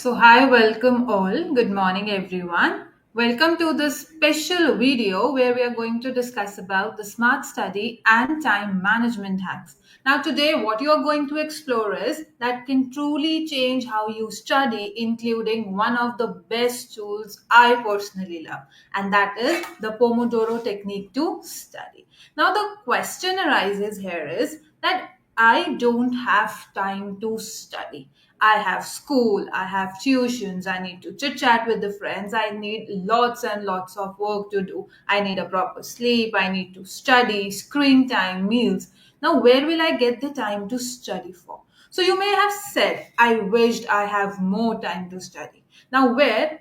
Hi, welcome all. Good morning, everyone. Welcome to this special video where we are going to discuss about the smart study and time management hacks. Now, today, what you are going to explore is that can truly change how you study, including one of the best tools I personally love, and that is the Pomodoro technique to study. Now, the question arises here is that I don't have time to study. I have school, I have tuitions, I need to chit chat with the friends, I need lots and lots of work to do. I need a proper sleep, I need to study, screen time, meals. Now, where will I get the time to study for? So, you may have said, I wished I have more time to study. Now,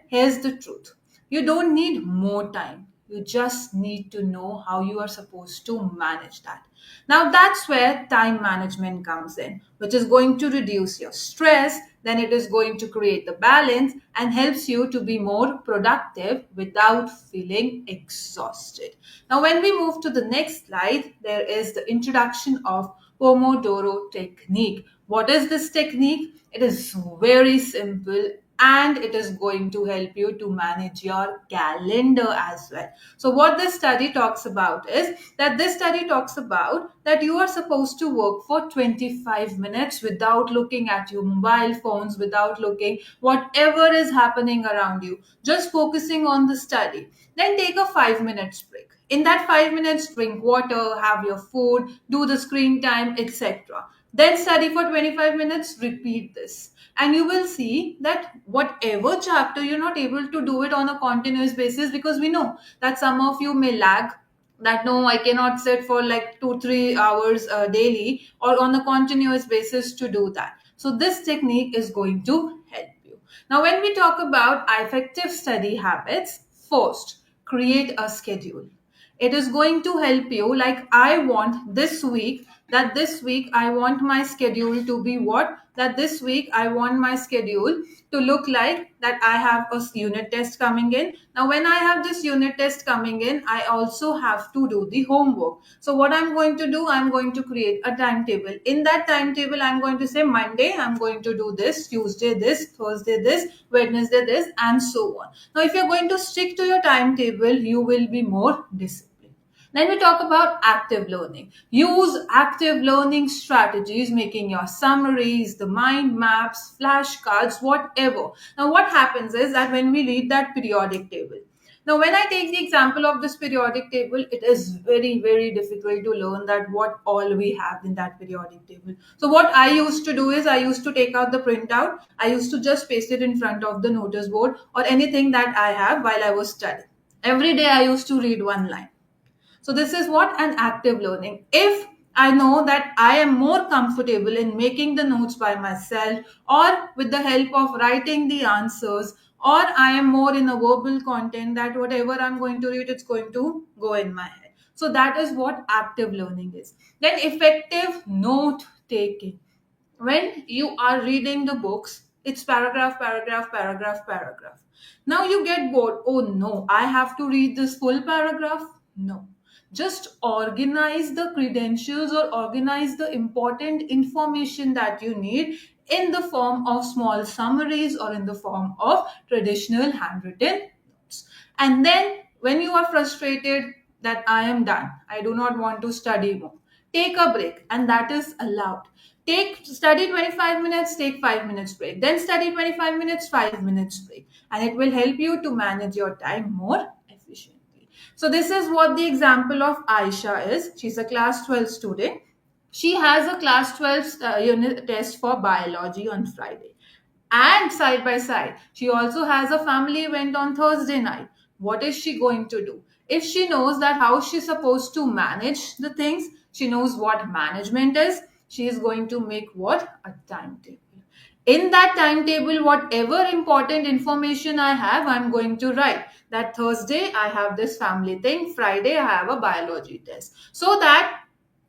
here's the truth. You don't need more time. You just need to know how you are supposed to manage that. Now, that's where time management comes in, which is going to reduce your stress, then it is going to create the balance and helps you to be more productive without feeling exhausted. Now, when we move to the next slide, there is the introduction of Pomodoro technique. What is this technique? It is very simple and it is going to help you to manage your calendar as well. So what this study talks about is that this study talks about that you are supposed to work for 25 minutes without looking at your mobile phones, without looking whatever is happening around you, just focusing on the study. Then take a 5 minutes break. In that 5 minutes, drink water, have your food, do the screen time, etc. Then study for 25 minutes, repeat this. And you will see that whatever chapter you're not able to do it on a continuous basis, because we know that some of you may lag, that no, I cannot sit for like 2 3 hours daily or on a continuous basis to do that. So this technique is going to help you. Now, when we talk about effective study habits, first, create a schedule. It is going to help you. Like, I want this week I want my schedule to be what? That this week I want my schedule to look like that I have a unit test coming in. Now, when I have this unit test coming in, I also have to do the homework. So, what I'm going to do, I'm going to create a timetable. In that timetable, I'm going to say Monday, I'm going to do this, Tuesday, this, Thursday, this, Wednesday, this, and so on. Now, if you're going to stick to your timetable, you will be more disciplined. Then we talk about active learning. Use active learning strategies, making your summaries, the mind maps, flashcards, whatever. Now, what happens is that when we read that periodic table, now, when I take the example of this periodic table, it is very, very difficult to learn that what all we have in that periodic table. So, what I used to do is I used to take out the printout, I used to just paste it in front of the notice board or anything that I have while I was studying. Every day I used to read one line. So this is what an active learning. If I know that I am more comfortable in making the notes by myself or with the help of writing the answers, or I am more in a verbal content that whatever I'm going to read, it's going to go in my head. So that is what active learning is. Then effective note taking. When you are reading the books, it's paragraph, paragraph, paragraph, paragraph. Now you get bored. Oh no, I have to read this full paragraph. No, just organize the credentials or organize the important information that you need in the form of small summaries or in the form of traditional handwritten notes. And then when you are frustrated that I am done, I do not want to study more, take a break, and that is allowed. Take study 25 minutes, take 5 minutes break, then study 25 minutes, 5 minutes break, and it will help you to manage your time more efficiently. So this is what the example of Aisha is. She's a class 12 student. She has a class 12 unit test for biology on Friday. And side by side, she also has a family event on Thursday night. What is she going to do? If she knows that how she's supposed to manage the things, she knows what management is, she is going to make what? A timetable. In that timetable, whatever important information I have, I'm going to write that Thursday I have this family thing, Friday I have a biology test. So that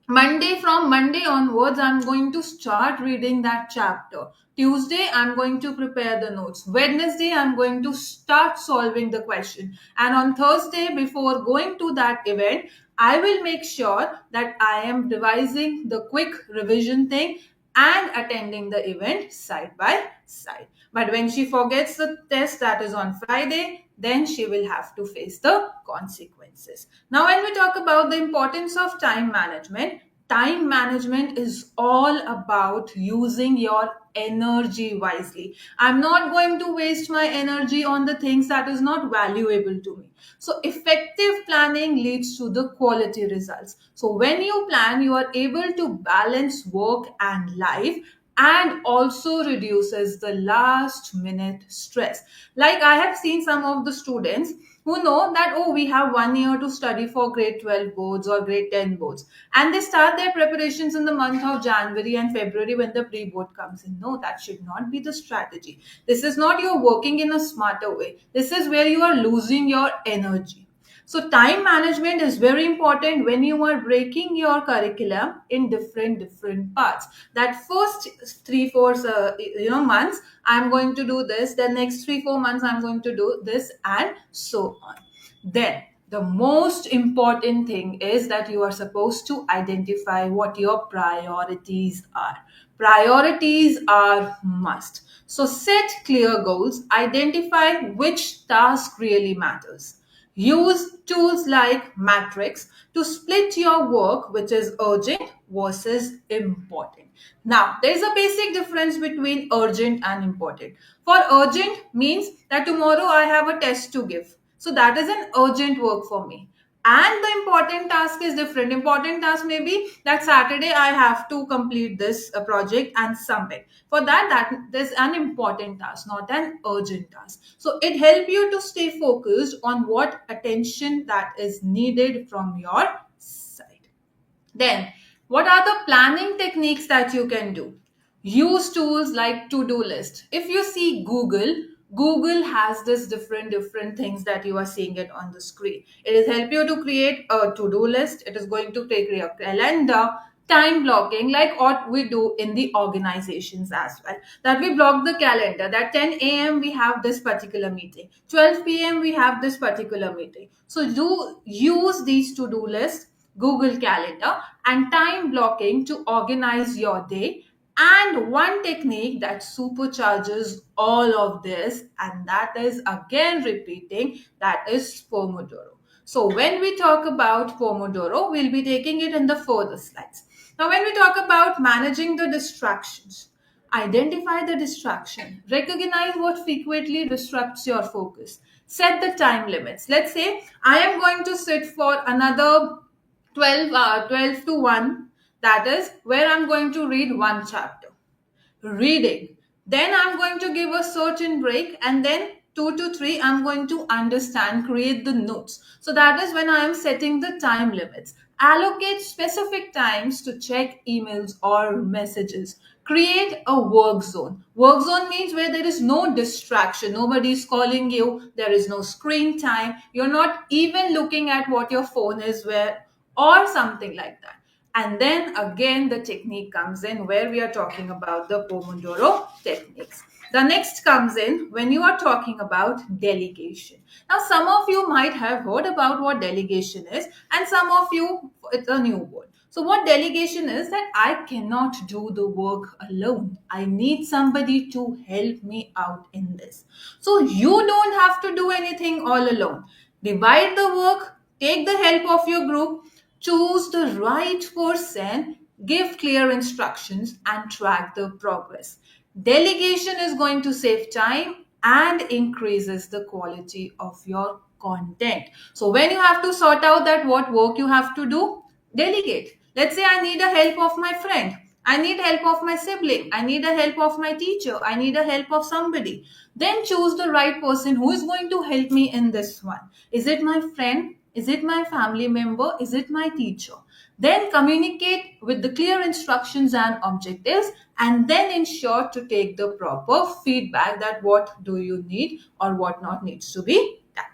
from Monday onwards, I'm going to start reading that chapter. Tuesday, I'm going to prepare the notes. Wednesday, I'm going to start solving the question. And on Thursday, before going to that event, I will make sure that I am revising the quick revision thing and attending the event side by side. But when she forgets the test that is on Friday, then she will have to face the consequences. Now, when we talk about the importance of time management is all about using your energy wisely. I'm not going to waste my energy on the things that is not valuable to me. So effective planning leads to the quality results. So when you plan, you are able to balance work and life, and also reduces the last minute stress. Like I have seen some of the students who know that, oh, we have 1 year to study for grade 12 boards or grade 10 boards, and they start their preparations in the month of January and February when the pre-board comes in. No, that should not be the strategy. This is not you're working in a smarter way. This is where you are losing your energy. So time management is very important when you are breaking your curriculum in different parts. That first 3 4 months I'm going to do this. The next 3 4 months I'm going to do this, and so on. Then the most important thing is that you are supposed to identify what your priorities are. Priorities are must. So set clear goals, identify which task really matters. Use tools like Matrix to split your work, which is urgent versus important. Now, there is a basic difference between urgent and important. For urgent means that tomorrow I have a test to give. So that is an urgent work for me. And the important task is different. Important task may be that Saturday I have to complete this project and submit. For that is an important task, not an urgent task. So it helps you to stay focused on what attention that is needed from your side. Then, what are the planning techniques that you can do? Use tools like to-do list. If you see Google has this different things that you are seeing it on the screen. It is help you to create a to-do list. It is going to take your calendar, time blocking, like what we do in the organizations as well. That we block the calendar, that 10 a.m. we have this particular meeting, 12 p.m. we have this particular meeting. So do use these to-do lists, Google Calendar, and time blocking to organize your day. And one technique that supercharges all of this, and that is again repeating, that is Pomodoro. So when we talk about Pomodoro, we'll be taking it in the further slides. Now, when we talk about managing the distractions, identify the distraction, recognize what frequently disrupts your focus, set the time limits. Let's say I am going to sit for another 12 to 1, that is where I'm going to read one chapter. Reading. Then I'm going to give a certain break, and then 2 to 3 I'm going to understand, create the notes. So that is when I am setting the time limits. Allocate specific times to check emails or messages. Create a work zone. Work zone means where there is no distraction. Nobody is calling you. There is no screen time. You're not even looking at what your phone is where, or something like that. And then again, the technique comes in where we are talking about the Pomodoro techniques. The next comes in when you are talking about delegation. Now, some of you might have heard about what delegation is, and some of you, it's a new word. So, what delegation is that I cannot do the work alone. I need somebody to help me out in this. So, you don't have to do anything all alone. Divide the work, take the help of your group, choose the right person, give clear instructions, and track the progress. Delegation is going to save time and increases the quality of your content. So when you have to sort out that what work you have to do, delegate. Let's say I need a help of my friend. I need help of my sibling. I need a help of my teacher. I need a help of somebody. Then choose the right person who is going to help me in this one. Is it my friend? Is it my family member? Is it my teacher? Then communicate with the clear instructions and objectives, and then ensure to take the proper feedback that what do you need or what not needs to be done.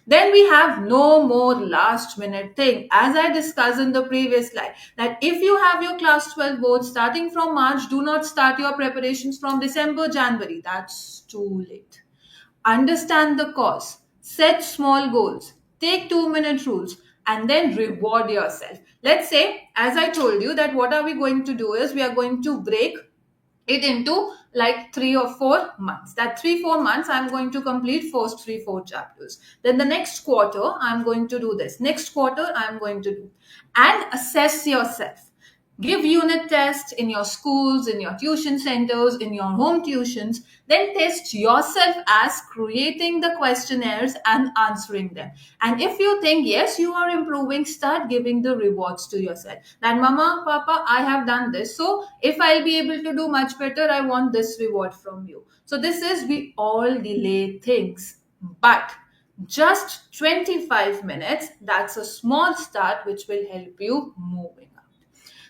Then we have no more last minute thing. As I discussed in the previous slide, that if you have your class 12 board starting from March, do not start your preparations from December, January. That's too late. Understand the cause, set small goals, take 2 minute rules, and then reward yourself. Let's say, as I told you, that what are we going to do is we are going to break it into like 3 or 4 months. That 3 4 months I'm going to complete first 3 4 chapters. Then the next quarter I'm going to do this. Next quarter I'm going to do, and assess yourself. Give unit tests in your schools, in your tuition centers, in your home tuitions. Then test yourself as creating the questionnaires and answering them. And if you think, yes, you are improving, start giving the rewards to yourself. That, Mama, Papa, I have done this. So if I'll be able to do much better, I want this reward from you. So this is, we all delay things. But just 25 minutes, that's a small start which will help you moving up.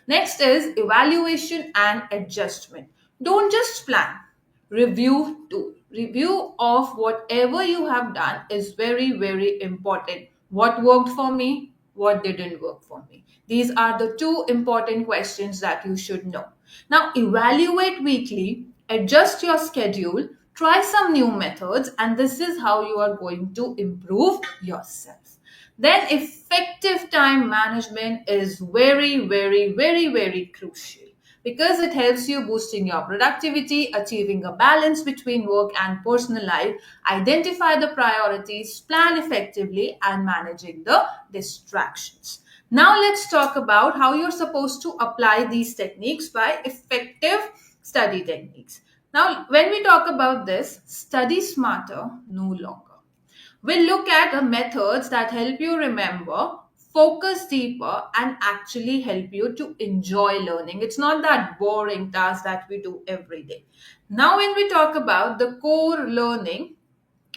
Next is evaluation and adjustment. Don't just plan, review too. Review of whatever you have done is very, very important. What worked for me? What didn't work for me? These are the two important questions that you should know. Now, evaluate weekly, adjust your schedule, try some new methods, and this is how you are going to improve yourself. Then effective time management is very, very, very, very crucial because it helps you boosting your productivity, achieving a balance between work and personal life, identify the priorities, plan effectively, and managing the distractions. Now let's talk about how you're supposed to apply these techniques by effective study techniques. Now, when we talk about this, study smarter no longer. We'll look at the methods that help you remember, focus deeper, and actually help you to enjoy learning. It's not that boring task that we do every day. Now, when we talk about the core learning,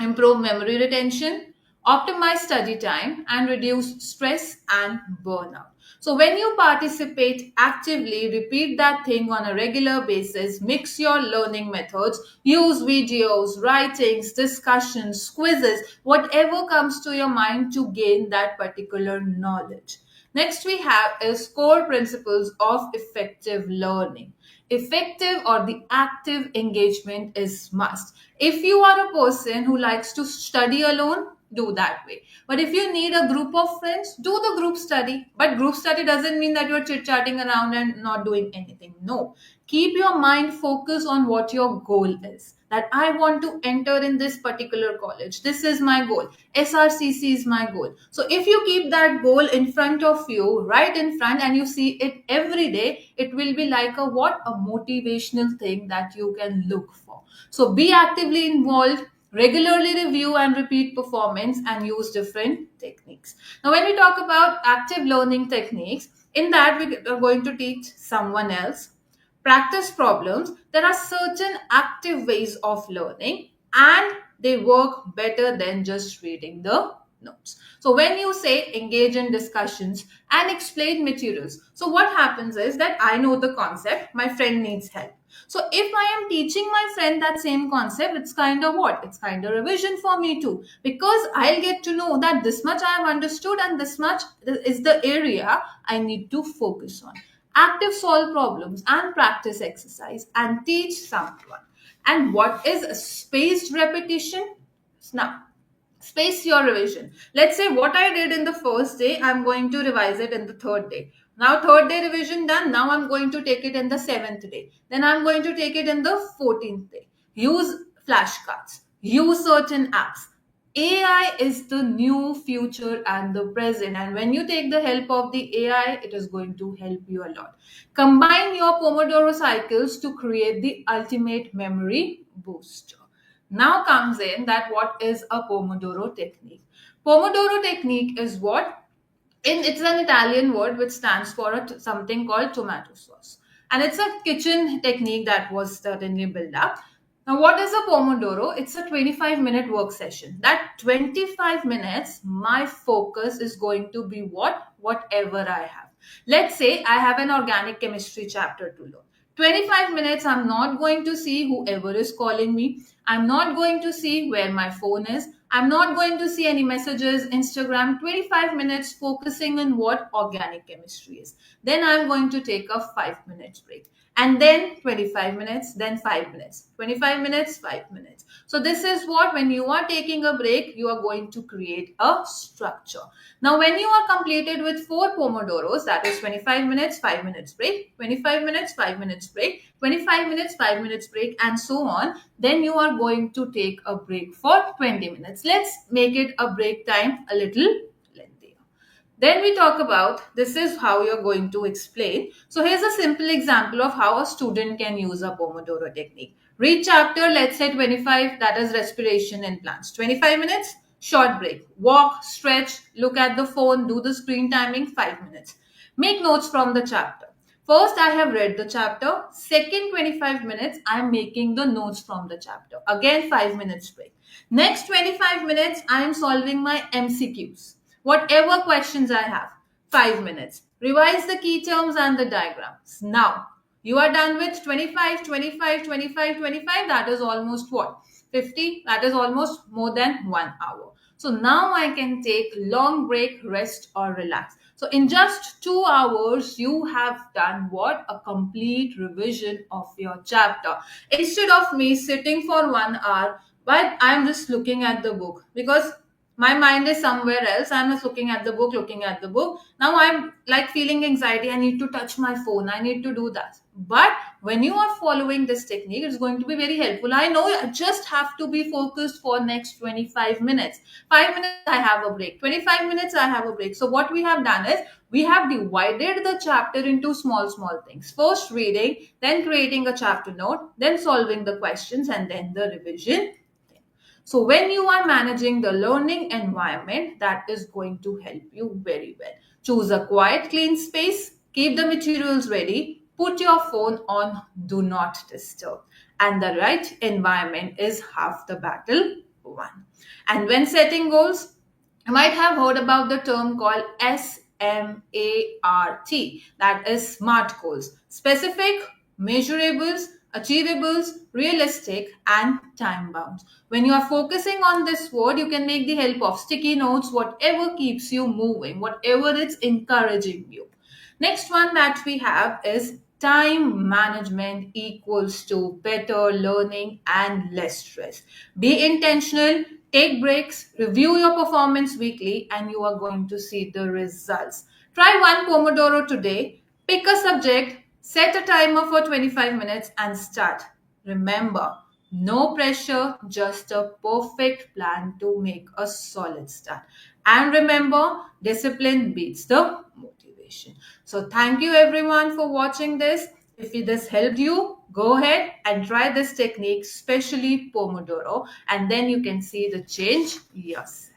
improve memory retention, optimize study time, and reduce stress and burnout. So, when you participate actively, repeat that thing on a regular basis, mix your learning methods, use videos, writings, discussions, quizzes, whatever comes to your mind to gain that particular knowledge. Next, we have is core principles of effective learning. Effective or the active engagement is must. If you are a person who likes to study alone, do that way. But if you need a group of friends, do the group study. But group study doesn't mean that you're chit chatting around and not doing anything. No. Keep your mind focused on what your goal is. That I want to enter in this particular college. This is my goal. SRCC is my goal. So if you keep that goal in front of you, right in front, and you see it every day, it will be like a what? A motivational thing that you can look for. So be actively involved, regularly review and repeat performance, and use different techniques. Now, when we talk about active learning techniques, in that we are going to teach someone else, practice problems. There are certain active ways of learning, and they work better than just reading the notes. So when you say engage in discussions and explain materials, so what happens is that I know the concept, my friend needs help. So if I am teaching my friend that same concept, it's kind of what? It's kind of revision for me too. Because I'll get to know that this much I have understood and this much is the area I need to focus on. Active solve problems and practice exercise and teach someone. And what is a spaced repetition? Now, space your revision. Let's say what I did in the first day, I'm going to revise it in the third day. Now, third day revision done. Now, I'm going to take it in the seventh day. Then, I'm going to take it in the 14th day. Use flashcards, use certain apps. AI is the new future and the present. And when you take the help of the AI, it is going to help you a lot. Combine your Pomodoro cycles to create the ultimate memory booster. Now comes in that what is a Pomodoro technique. Pomodoro technique is what? It's an Italian word which stands for something called tomato sauce. And it's a kitchen technique that was certainly built up. Now, what is a Pomodoro? It's a 25-minute work session. That 25 minutes, my focus is going to be what? Whatever I have. Let's say I have an organic chemistry chapter to learn. 25 minutes, I'm not going to see whoever is calling me. I'm not going to see where my phone is. I'm not going to see any messages, Instagram, 25 minutes focusing on what organic chemistry is. Then I'm going to take a 5 minutes break. And then 25 minutes, then 5 minutes. 25 minutes, 5 minutes. So this is what, when you are taking a break, you are going to create a structure. Now, when you are completed with 4 Pomodoros, that is 25 minutes, 5 minutes break, 25 minutes, 5 minutes break, 25 minutes, 5 minutes break, and so on, then you are going to take a break for 20 minutes. Let's make it a break time a little lengthier. Then we talk about this is how you're going to explain. So here's a simple example of how a student can use a Pomodoro technique. Read chapter, let's say 25, that is respiration in plants. 25 minutes, short break. Walk, stretch, look at the phone, do the screen timing, 5 minutes. Make notes from the chapter. First, I have read the chapter. Second 25 minutes, I am making the notes from the chapter. Again, 5 minutes break. Next 25 minutes, I am solving my MCQs. Whatever questions I have, 5 minutes. Revise the key terms and the diagrams. Now, you are done with 25, 25, 25, 25. That is almost what? 50. That is almost more than 1 hour. So now I can take long break, rest or relax. So in just 2 hours, you have done what? A complete revision of your chapter. Instead of me sitting for 1 hour, but I'm just looking at the book because my mind is somewhere else. I'm just looking at the book, looking at the book. Now I'm like feeling anxiety. I need to touch my phone. I need to do that. But when you are following this technique, it's going to be very helpful. I know I just have to be focused for next 25 minutes. 5 minutes, I have a break. 25 minutes, I have a break. So what we have done is we have divided the chapter into small, small things. First reading, then creating a chapter note, then solving the questions, and then the revision. So when you are managing the learning environment, that is going to help you very well. Choose a quiet, clean space, keep the materials ready, put your phone on do not disturb. And the right environment is half the battle won. And when setting goals, you might have heard about the term called SMART, that is SMART goals. Specific, measurables, achievables, realistic, and time bound. When you are focusing on this word, you can make the help of sticky notes, whatever keeps you moving, whatever it's encouraging you. Next one that we have is time management equals to better learning and less stress. Be intentional, take breaks, review your performance weekly, and you are going to see the results. Try 1 Pomodoro today, pick a subject, set a timer for 25 minutes, and start. Remember, no pressure, just a perfect plan to make a solid start. And remember, discipline beats the motivation. So, thank you everyone for watching this. If this helped you, go ahead and try this technique, especially Pomodoro, and then you can see the change yourself.